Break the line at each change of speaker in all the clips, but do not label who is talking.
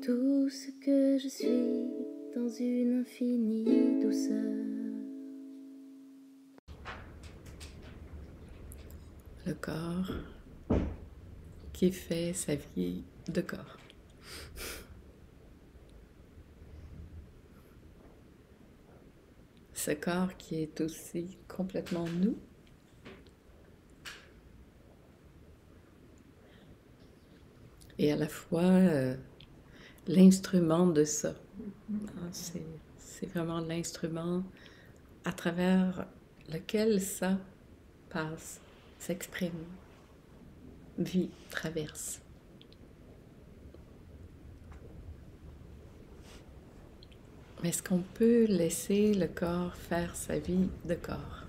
tout ce que je suis dans une infinie douceur.
Le corps qui fait sa vie de corps. Ce corps qui est aussi complètement nous. Et à la fois l'instrument de ça. C'est vraiment l'instrument à travers lequel ça passe, s'exprime, vit, traverse. Mais est-ce qu'on peut laisser le corps faire sa vie de corps?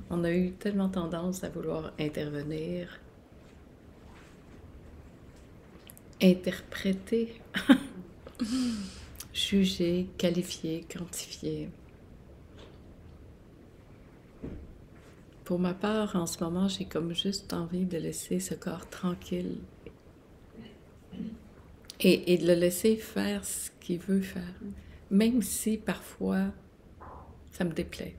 On a eu tellement tendance à vouloir intervenir, interpréter, juger, qualifier, quantifier. Pour ma part, en ce moment, j'ai comme juste envie de laisser ce corps tranquille et de le laisser faire ce qu'il veut faire, même si parfois ça me déplaît.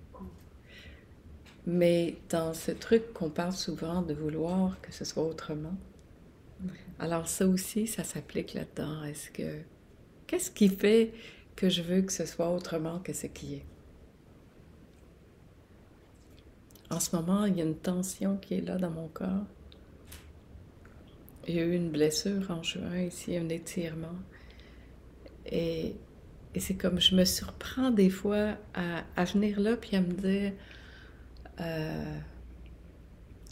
Mais dans ce truc qu'on parle souvent de vouloir que ce soit autrement, alors ça aussi, ça s'applique là-dedans. Qu'est-ce qui fait que je veux que ce soit autrement que ce qui est? En ce moment, il y a une tension qui est là dans mon corps. Il y a eu une blessure en juin, ici, un étirement. Et c'est comme je me surprends des fois à venir là puis à me dire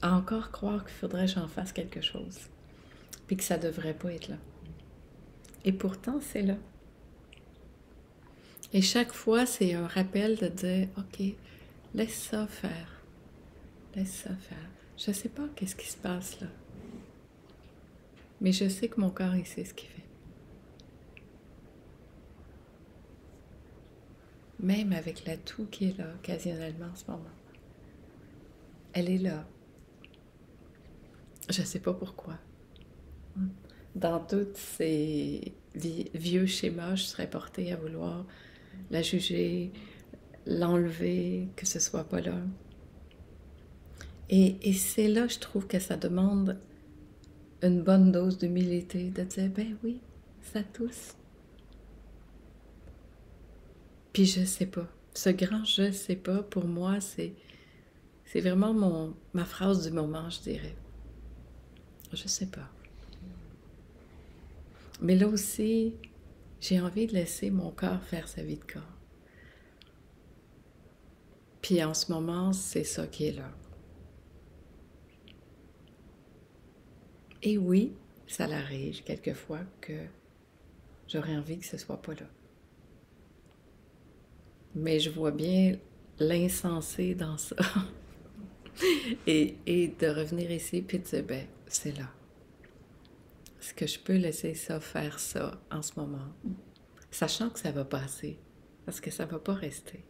à encore croire qu'il faudrait que j'en fasse quelque chose puis que ça devrait pas être là. Et pourtant, c'est là. Et chaque fois, c'est un rappel de dire « Ok, laisse ça faire. Laisse ça faire. » Je sais pas qu'est-ce qui se passe là. Mais je sais que mon corps, il sait ce qu'il fait. Même avec la toux qui est là, occasionnellement en ce moment. Elle est là. Je sais pas pourquoi. Dans tous ces vieux schémas, je serais portée à vouloir la juger, l'enlever, que ce soit pas là. Et c'est là, je trouve que ça demande une bonne dose d'humilité, de dire, ben oui, ça tousse. Puis je sais pas. Ce grand je sais pas, pour moi, c'est vraiment ma phrase du moment, je dirais. Je sais pas. Mais là aussi, j'ai envie de laisser mon corps faire sa vie de corps. Puis en ce moment, c'est ça qui est là. Et oui, ça l'arrive quelquefois que j'aurais envie que ce soit pas là. Mais je vois bien l'insensé dans ça. et de revenir ici puis de dire, ben, c'est là. Est-ce que je peux laisser ça faire ça en ce moment? Sachant que ça va passer, parce que ça va pas rester.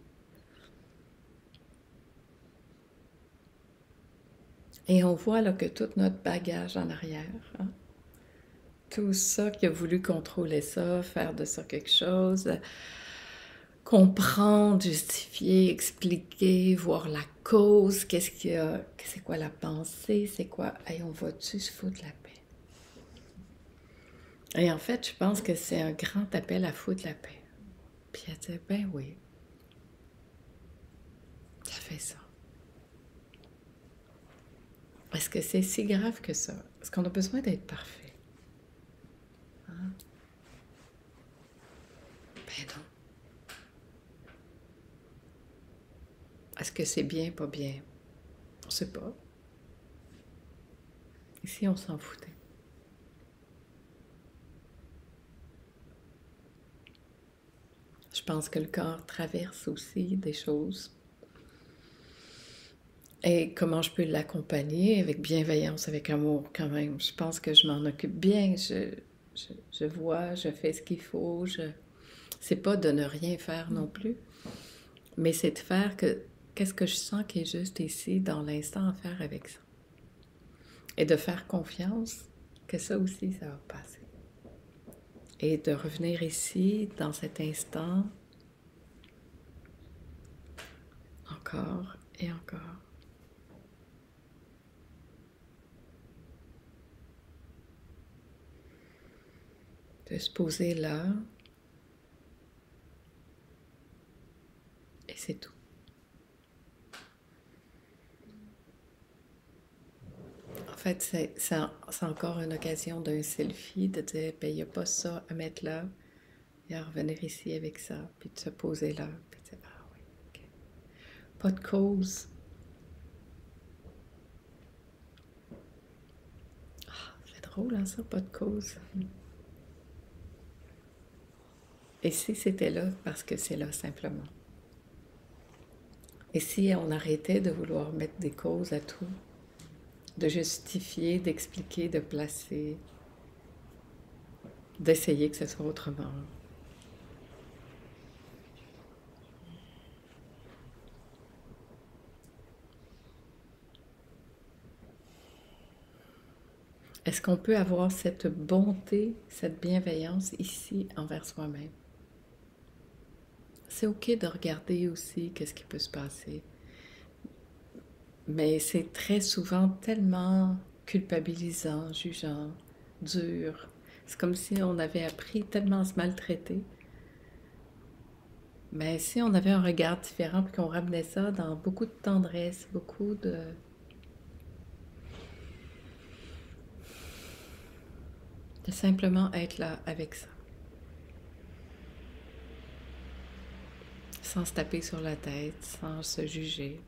Et on voit là que tout notre bagage en arrière, hein, tout ça qui a voulu contrôler ça, faire de ça quelque chose, comprendre, justifier, expliquer, voir la cause, qu'est-ce qu'il y a, c'est quoi la pensée, c'est quoi, hey, on va-tu se foutre la paix? Et en fait, je pense que c'est un grand appel à foutre la paix. Puis elle dit, ben oui, ça fait ça. Est-ce que c'est si grave que ça? Est-ce qu'on a besoin d'être parfait? Hein? Ben non. Est-ce que c'est bien, pas bien? On ne sait pas. Ici, on s'en foutait. Je pense que le corps traverse aussi des choses. Et comment je peux l'accompagner avec bienveillance, avec amour quand même. Je pense que je m'en occupe bien. Je vois, je fais ce qu'il faut. C'est pas de ne rien faire non plus. Mais c'est de faire qu'est-ce que je sens qui est juste ici, dans l'instant, à faire avec ça. Et de faire confiance que ça aussi, ça va passer. Et de revenir ici, dans cet instant, encore et encore. De se poser là, et c'est tout. En fait, c'est encore une occasion d'un selfie, de dire, ben, il n'y a pas ça à mettre là, et à revenir ici avec ça, puis de se poser là, puis de dire, ah oui, ok. Pas de cause. Ah, c'est drôle, hein, ça, pas de cause. Et si c'était là, parce que c'est là, simplement. Et si on arrêtait de vouloir mettre des causes à tout, de justifier, d'expliquer, de placer, d'essayer que ce soit autrement. Est-ce qu'on peut avoir cette bonté, cette bienveillance ici envers soi-même? C'est ok de regarder aussi qu'est-ce qui peut se passer, mais c'est très souvent tellement culpabilisant, jugeant, dur. C'est comme si on avait appris tellement à se maltraiter. Mais si on avait un regard différent, puis qu'on ramenait ça dans beaucoup de tendresse, beaucoup de simplement être là avec ça, sans se taper sur la tête, sans se juger,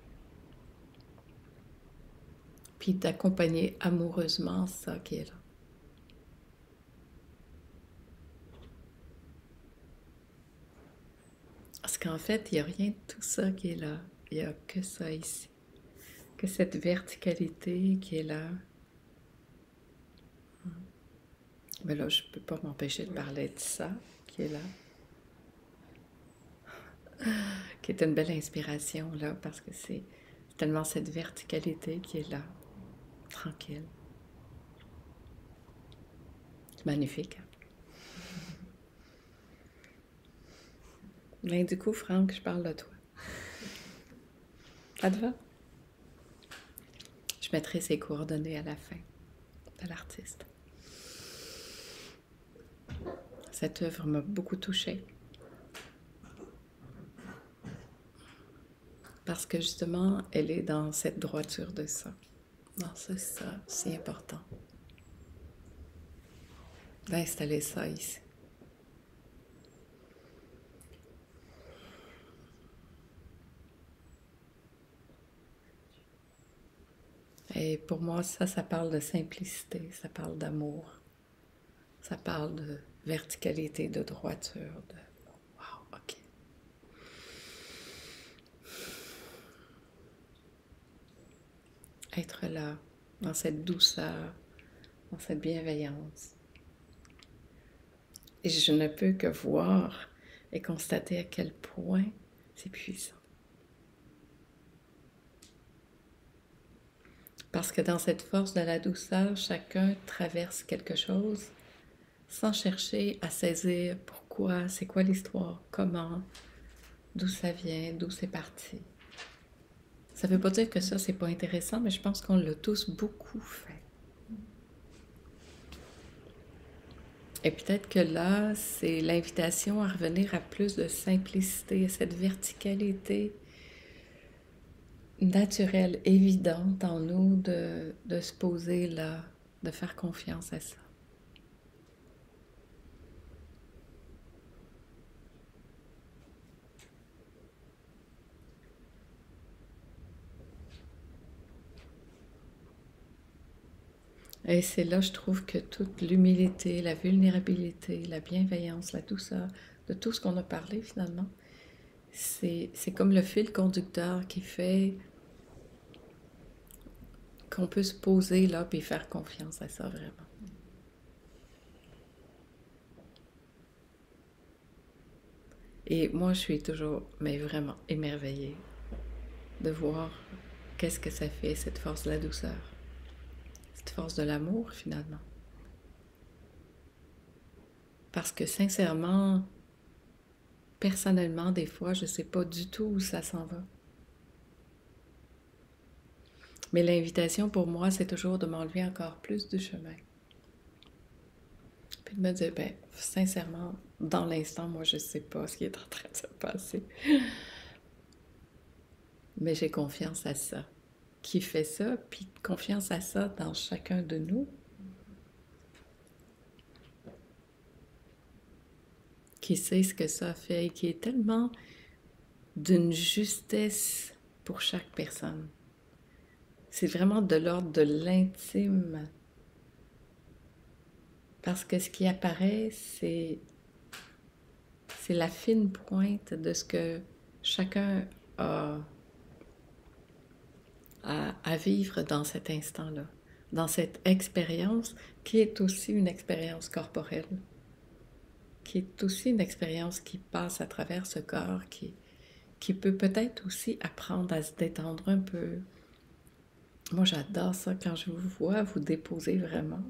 puis d'accompagner amoureusement ça qui est là. Parce qu'en fait, il n'y a rien de tout ça qui est là. Il n'y a que ça ici. Que cette verticalité qui est là. Mais là, je ne peux pas m'empêcher de parler de ça qui est là. Qui est une belle inspiration là, parce que c'est tellement cette verticalité qui est là. Tranquille. C'est magnifique. Mais du coup, Franck, je parle de toi. Ça te va? Je mettrai ses coordonnées à la fin de l'artiste. Cette œuvre m'a beaucoup touchée. Parce que justement, elle est dans cette droiture de ça. Non, c'est ça, c'est important. D'installer ça ici. Et pour moi, ça parle de simplicité, ça parle d'amour, ça parle de verticalité, de droiture, de wow, ok. Être là, dans cette douceur, dans cette bienveillance. Et je ne peux que voir et constater à quel point c'est puissant. Parce que dans cette force de la douceur, chacun traverse quelque chose sans chercher à saisir pourquoi, c'est quoi l'histoire, comment, d'où ça vient, d'où c'est parti. Ça ne veut pas dire que ça, c'est pas intéressant, mais je pense qu'on l'a tous beaucoup fait. Et peut-être que là, c'est l'invitation à revenir à plus de simplicité, à cette verticalité naturelle, évidente en nous de se poser là, de faire confiance à ça. Et c'est là, je trouve, que toute l'humilité, la vulnérabilité, la bienveillance, la douceur, de tout ce qu'on a parlé finalement, c'est comme le fil conducteur qui fait qu'on peut se poser là et faire confiance à ça vraiment. Et moi, je suis toujours, mais vraiment émerveillée de voir qu'est-ce que ça fait, cette force de la douceur, cette force de l'amour finalement. Parce que sincèrement, personnellement, des fois, je ne sais pas du tout où ça s'en va. Mais l'invitation pour moi, c'est toujours de m'enlever encore plus du chemin. Puis de me dire, ben, sincèrement, dans l'instant, moi, je ne sais pas ce qui est en train de se passer. Mais j'ai confiance à ça. Qui fait ça, puis confiance à ça dans chacun de nous. Qui sait ce que ça fait et qui est tellement d'une justesse pour chaque personne. C'est vraiment de l'ordre de l'intime. Parce que ce qui apparaît, c'est la fine pointe de ce que chacun a à vivre dans cet instant-là, dans cette expérience qui est aussi une expérience corporelle, qui est aussi une expérience qui passe à travers ce corps, qui peut peut-être aussi apprendre à se détendre un peu. Moi, j'adore ça quand je vous vois vous déposer vraiment.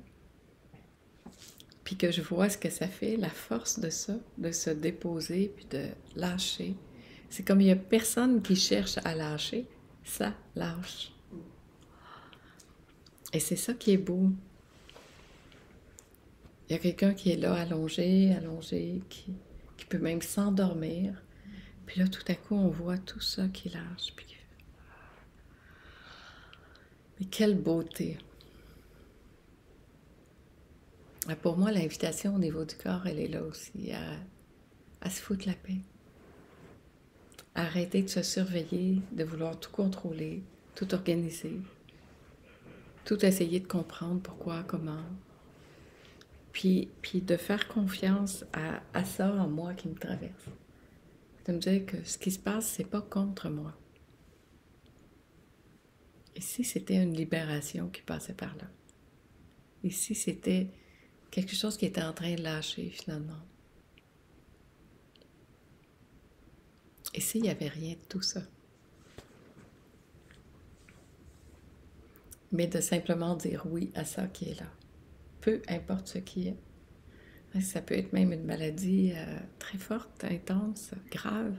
Puis que je vois ce que ça fait, la force de ça, de se déposer puis de lâcher. C'est comme il n'y a personne qui cherche à lâcher, ça lâche. Et c'est ça qui est beau. Il y a quelqu'un qui est là, allongé, qui peut même s'endormir. Puis là, tout à coup, on voit tout ça qui lâche. Puis... Mais quelle beauté! Pour moi, l'invitation au niveau du corps, elle est là aussi, à se foutre la paix. À arrêter de se surveiller, de vouloir tout contrôler, tout organiser, tout essayer de comprendre pourquoi, comment. Puis de faire confiance à ça en moi qui me traverse. De me dire que ce qui se passe, c'est pas contre moi. Et si c'était une libération qui passait par là? Et si c'était quelque chose qui était en train de lâcher finalement? Et s'il n'y avait rien de tout ça? Mais de simplement dire oui à ça qui est là. Peu importe ce qui est. Ça peut être même une maladie très forte, intense, grave.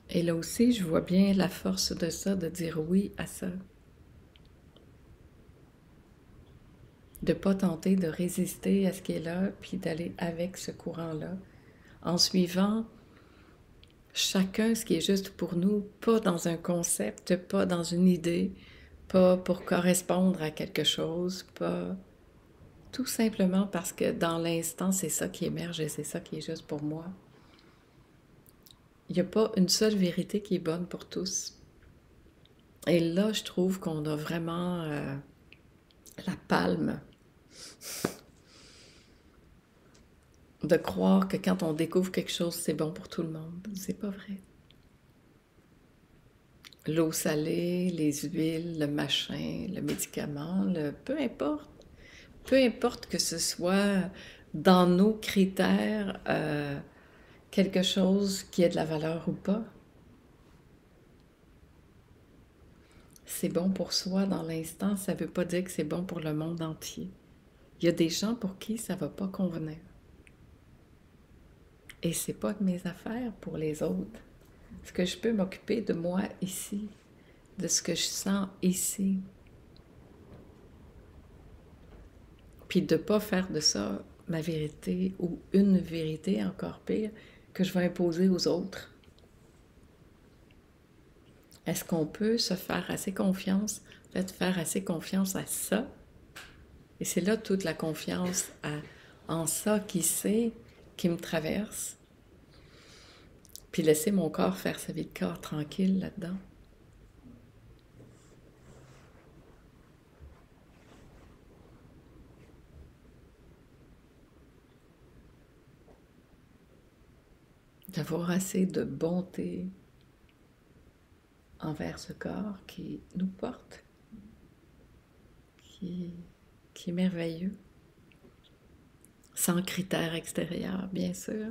Et là aussi, je vois bien la force de ça, de dire oui à ça. De ne pas tenter de résister à ce qui est là, puis d'aller avec ce courant-là, en suivant chacun ce qui est juste pour nous, pas dans un concept, pas dans une idée, pas pour correspondre à quelque chose, pas... Tout simplement parce que dans l'instant, c'est ça qui émerge et c'est ça qui est juste pour moi. Il n'y a pas une seule vérité qui est bonne pour tous. Et là, je trouve qu'on a vraiment la palme de croire que quand on découvre quelque chose, c'est bon pour tout le monde. C'est pas vrai. L'eau salée, les huiles, le machin, le médicament, peu importe que ce soit dans nos critères quelque chose qui ait de la valeur ou pas, c'est bon pour soi dans l'instant, ça ne veut pas dire que c'est bon pour le monde entier. Il y a des gens pour qui ça ne va pas convenir. Et c'est pas de mes affaires pour les autres. Est-ce que je peux m'occuper de moi ici, de ce que je sens ici? Puis de ne pas faire de ça ma vérité ou une vérité, encore pire, que je vais imposer aux autres. Est-ce qu'on peut se faire assez confiance, faire assez confiance à ça? Et c'est là toute la confiance en ça qui sait, qui me traverse. Puis laisser mon corps faire sa vie de corps tranquille là-dedans. D'avoir assez de bonté envers ce corps qui nous porte, qui est merveilleux, sans critères extérieurs, bien sûr.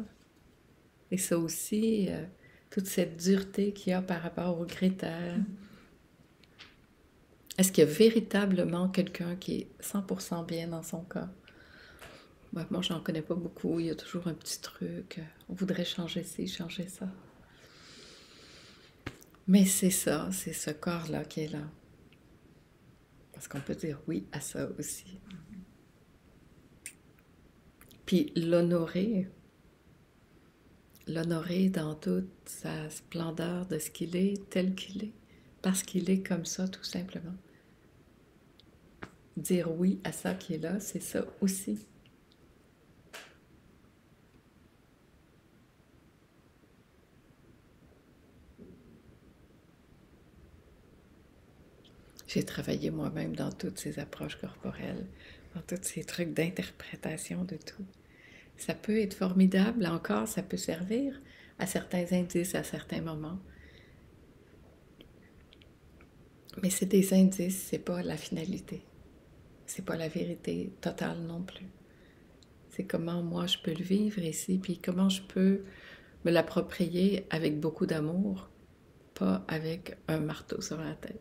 Et ça aussi, toute cette dureté qu'il y a par rapport aux critères. Est-ce qu'il y a véritablement quelqu'un qui est 100% bien dans son corps? Moi, j'en connais pas beaucoup. Il y a toujours un petit truc. On voudrait changer ci, changer ça. Mais c'est ça, c'est ce corps-là qui est là. Parce qu'on peut dire oui à ça aussi. Puis l'honorer dans toute sa splendeur de ce qu'il est, tel qu'il est, parce qu'il est comme ça, tout simplement. Dire oui à ça qui est là, c'est ça aussi. J'ai travaillé moi-même dans toutes ces approches corporelles, dans tous ces trucs d'interprétation de tout. Ça peut être formidable, là encore, ça peut servir à certains indices, à certains moments. Mais c'est des indices, c'est pas la finalité. C'est pas la vérité totale non plus. C'est comment moi je peux le vivre ici, puis comment je peux me l'approprier avec beaucoup d'amour, pas avec un marteau sur la tête.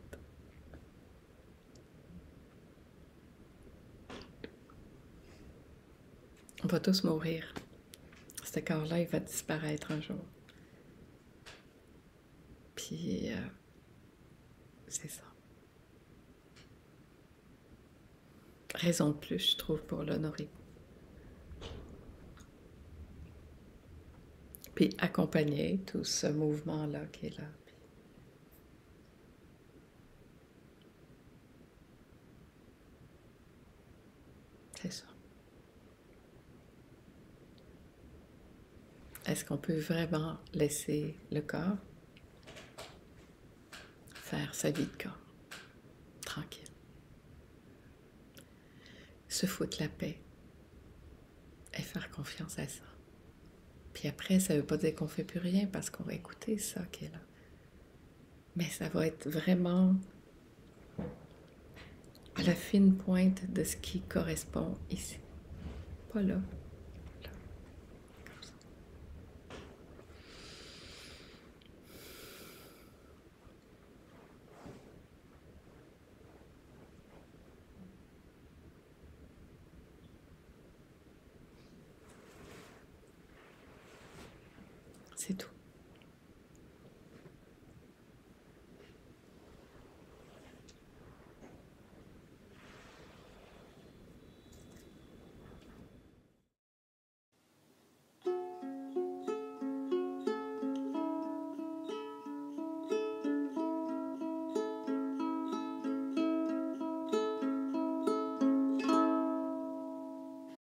On va tous mourir. Ce corps-là, il va disparaître un jour. Puis, c'est ça. Raison de plus, je trouve, pour l'honorer. Puis accompagner tout ce mouvement-là qui est là. C'est ça. Est-ce qu'on peut vraiment laisser le corps faire sa vie de corps, tranquille, se foutre la paix et faire confiance à ça? Puis après, ça ne veut pas dire qu'on ne fait plus rien parce qu'on va écouter ça qui est là. Mais ça va être vraiment à la fine pointe de ce qui correspond ici. Pas là. Là. Comme ça. C'est tout.